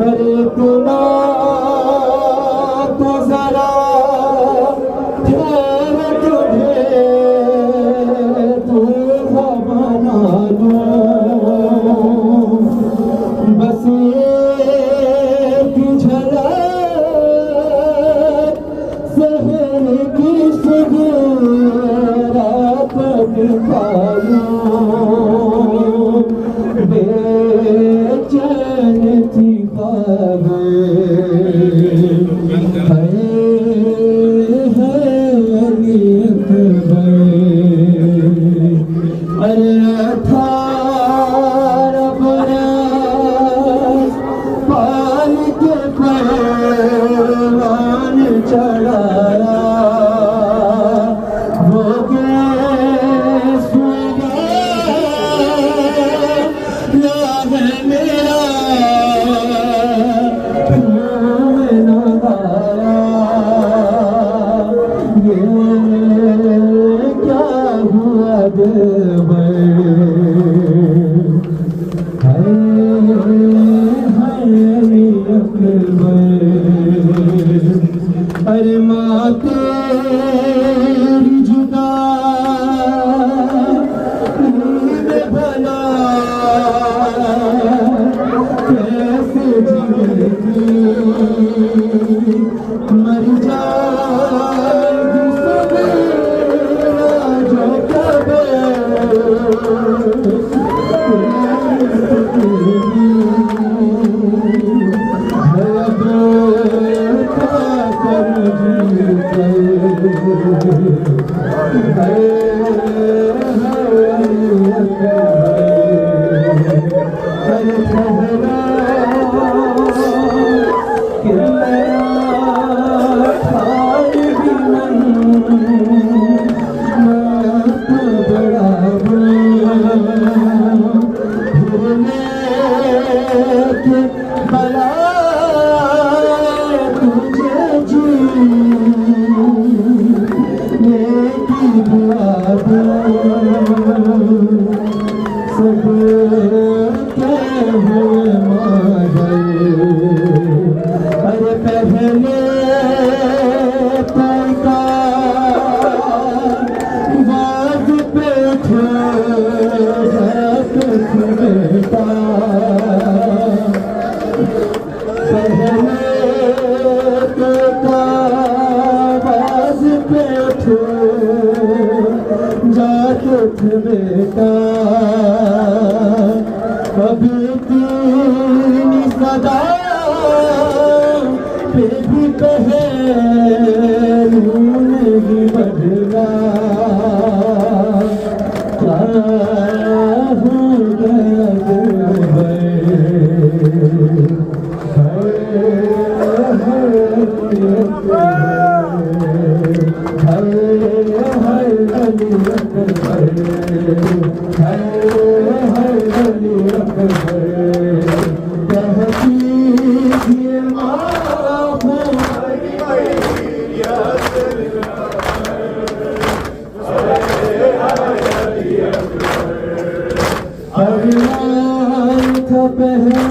अरे तुना तो जरा ठहर तुझे दूल्हा बना लूं बस एक झलक शहर की सुगरात दिखा लूं बेचैन थी अरे 18 बरस पाल के परवान चढ़ाया वो कैस याद है मेरा अरे माँ तेरी जुदाई में भला कैसे जीएगी मर जाएगी सवेरा जो कब अरे पहले बाज पे बेटा पहले बाज पे जात बेटा अभी तीन सदा पे भी कहे नहीं बदला क्या हो गया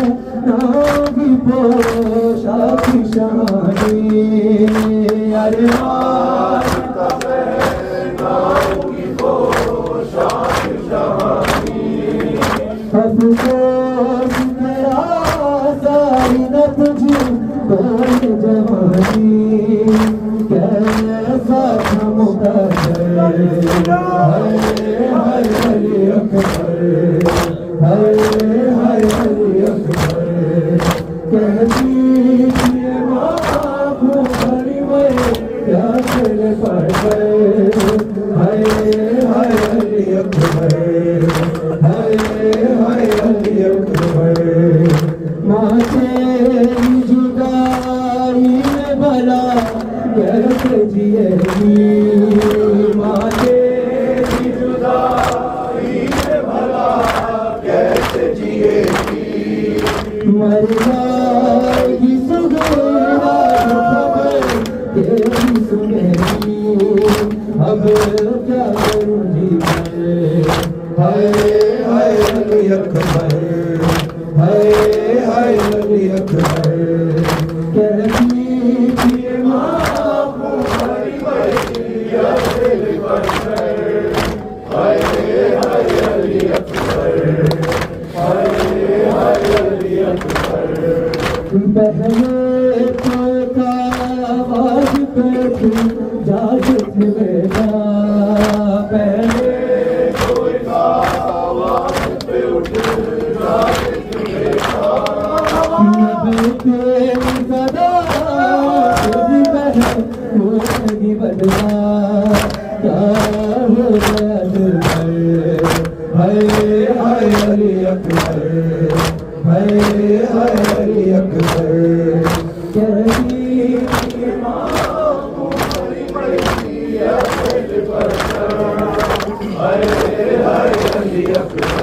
पहनागी पोशाक शानी अरे पहनागी पोशाक शानी अफसोस मेरा सारी न तुझी कोई जवानी कैसा थमता है हाय हाय अली अकबर हाय हाय अली अकबर कहती थी माँ भरी में क्या चले पड़ गए हाय हाय अली अकबर हाय हाय अली अकबर माँ तेरी जुदाई में भला कैसे जिएगी माँ तेरी जुदाई में भला कैसे जिएगी मर जाएगी सवेरा जो खबर तेरी सुनेगी अब क्या करूं जी हाय हाय अली अकबर हाय हाय अली अकबर कहती थी माँ तुम्हारी मैया दिल पर हाय हाय अली अकबर हाय हाय अली अकबर पहले तो था आवाज पे तू जाग मेरा पहले कोई था आवाज पे उठ जाग मेरा तेरी सदा तेरी बहन कोई बदला क्या हो गया दिल पर हाय हाय अली अकबर हाय हाय अली अकबर कहती माँ तुम्हारी मैया दिल पर हाय हाय अली अकबर